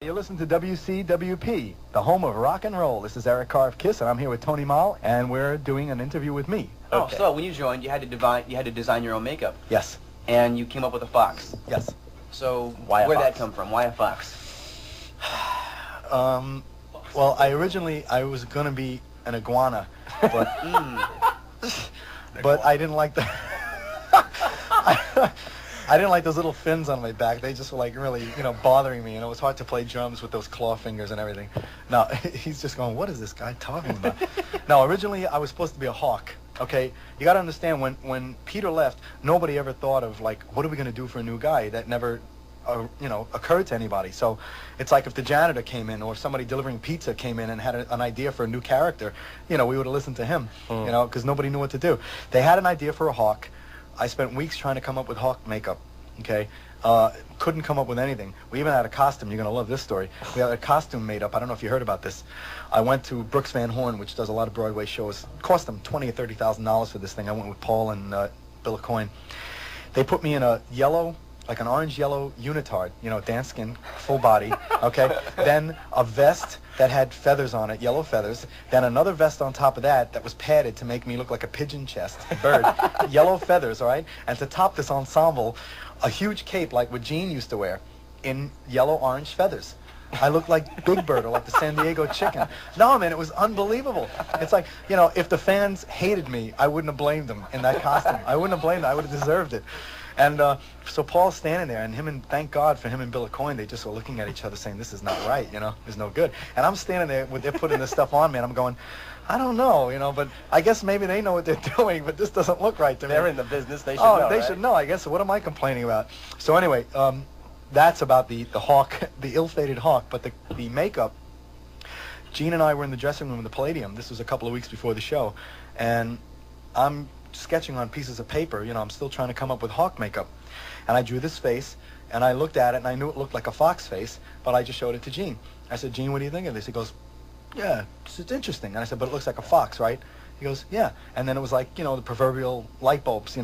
You listen to WCWP, the home of rock and roll. This is Eric Carr of Kiss, and I'm here with Tony Mall, and we're doing an interview with me. Okay. Oh, so when you joined, you had to design your own makeup. Yes. And you came up with a fox. Yes. So where'd that come from? Why a fox? Well, I was going to be an iguana, but but I didn't like the I didn't like those little fins on my back. They just were like really, bothering me, and it was hard to play drums with those claw fingers and everything. No, he's just going, what is this guy talking about? No, originally I was supposed to be a hawk. Okay, you got to understand, when Peter left, nobody ever thought of like, what are we going to do for a new guy? That never occurred to anybody. So it's like if the janitor came in or somebody delivering pizza came in and had an idea for a new character, we would have listened to him, because nobody knew what to do. They had an idea for a hawk. I spent weeks trying to come up with hawk makeup, okay? Couldn't come up with anything. We even had a costume. You're going to love this story. We had a costume made up. I don't know if you heard about this. I went to Brooks Van Horn, which does a lot of Broadway shows. It cost them $20,000 or $30,000 for this thing. I went with Paul and Bill Coyne. They put me in a yellow, like an orange-yellow unitard, dance skin, full body, okay? Then a vest that had feathers on it, yellow feathers. Then another vest on top of that was padded to make me look like a pigeon chest bird. Yellow feathers, all right? And to top this ensemble, a huge cape like what Gene used to wear in yellow-orange feathers. I looked like Big Bird or like the San Diego Chicken. No, man, it was unbelievable. It's like, if the fans hated me, I wouldn't have blamed them in that costume. I wouldn't have blamed them. I would have deserved it. And so Paul's standing there, and thank God for him and Bill Coyne, they just were looking at each other saying, this is not right, it's no good. And I'm standing there, they're putting this stuff on me, and I'm going, I don't know, but I guess maybe they know what they're doing, but this doesn't look right to me. They're in the business, they should know, they should know, I guess. So what am I complaining about? So anyway, that's about the hawk, the ill-fated hawk, but the makeup. Gene and I were in the dressing room in the Palladium. This was a couple of weeks before the show, and I'm sketching on pieces of paper. I'm still trying to come up with hawk makeup. And I drew this face, and I looked at it, and I knew it looked like a fox face, but I just showed it to Gene. I said, Gene, what do you think of this? He goes, yeah, it's interesting. And I said, but it looks like a fox, right? He goes, yeah. And then it was like, the proverbial light bulbs,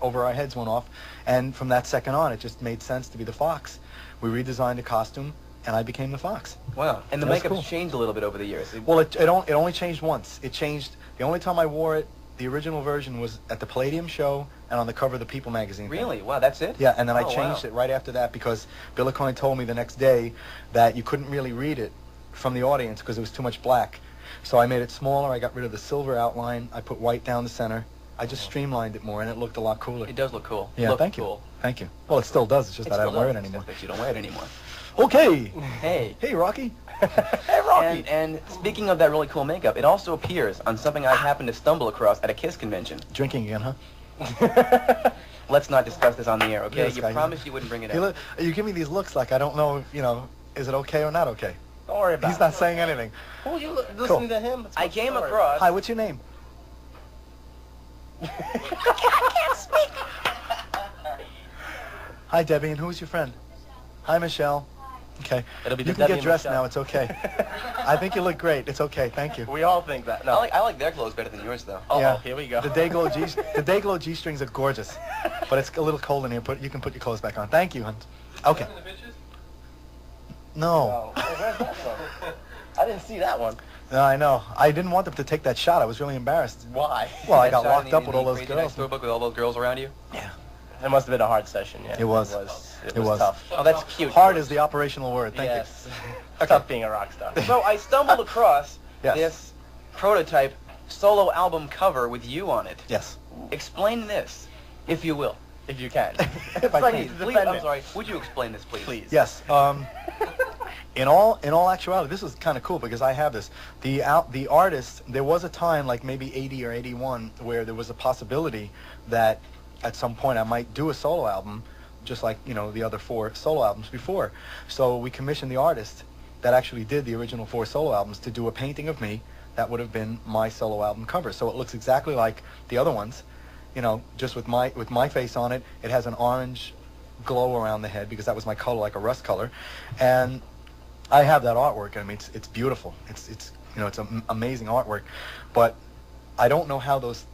over our heads went off. And from that second on, it just made sense to be the fox. We redesigned the costume, and I became the fox. Wow. And the makeup's changed a little bit over the years. Well, it only changed once. It changed, the only time I wore it, the original version was at the Palladium show and on the cover of the People magazine. Really? Wow, that's it? Yeah, and then I changed it right after that because Bill Coyne told me the next day that you couldn't really read it from the audience because it was too much black. So I made it smaller. I got rid of the silver outline. I put white down the center. I just streamlined it more, and it looked a lot cooler. It does look cool. Yeah, thank you. Cool. Thank you. Well, it still does. It's just that I don't wear it anymore. It's just that you don't wear it anymore. Okay. Hey. Hey, Rocky. Hey, Rocky. And speaking of that really cool makeup, it also appears on something I happened to stumble across at a Kiss convention. Drinking again, huh? Let's not discuss this on the air, okay? Yes, you promised you wouldn't bring it up. You give me these looks like I don't know, is it okay or not okay? Don't worry about it. He's not saying anything. Oh, you listening to him? I came across... Hi, what's your name? I can't speak. Hi, Debbie, and who's your friend? Hi, Michelle. Okay. It'll be you can get dressed now. It's okay. I think you look great. It's okay. Thank you. We all think that. No. I like their clothes better than yours, though. Yeah. Here we go. The Dayglow G-strings are gorgeous, but it's a little cold in here. You can put your clothes back on. Thank you, Hunt. Okay. No. Where's that from? I didn't see that one. No, I know. I didn't want them to take that shot. I was really embarrassed. Why? Well, I got locked up with all those girls. Storybook with all those girls around you? Yeah. It must have been a hard session, yeah. It was. It was tough. Oh, that's cute. Hard is the operational word. Thank you. Okay. Tough being a rock star. So I stumbled across this prototype solo album cover with you on it. Yes. Explain this, if you will. If you can. If I can. Please, I'm sorry. Would you explain this, please? Please. Yes. In all actuality, this is kind of cool because I have this. The artist, there was a time like maybe 80 or 81 where there was a possibility that at some point I might do a solo album, just like, the other 4 solo albums before. So we commissioned the artist that actually did the original 4 solo albums to do a painting of me that would have been my solo album cover. So it looks exactly like the other ones, just with my face on it. It has an orange glow around the head because that was my color, like a rust color. And I have that artwork. I mean, it's beautiful. It's amazing artwork. But I don't know how those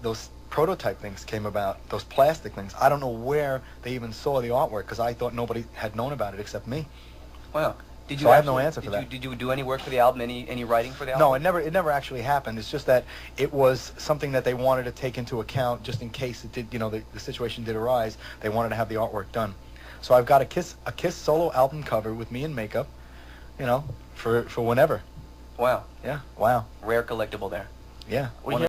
prototype things came about, those plastic things. I don't know where they even saw the artwork because I thought nobody had known about it except me. Wow. Did you so I have no answer for that. Did you do any work for the album? Any writing for the album? No, it never actually happened. It's just that it was something that they wanted to take into account just in case it did, you know, the situation did arise. They wanted to have the artwork done. So I've got a Kiss solo album cover with me in makeup, you know, for whenever. Wow. Yeah. Wow. Rare collectible there. Yeah.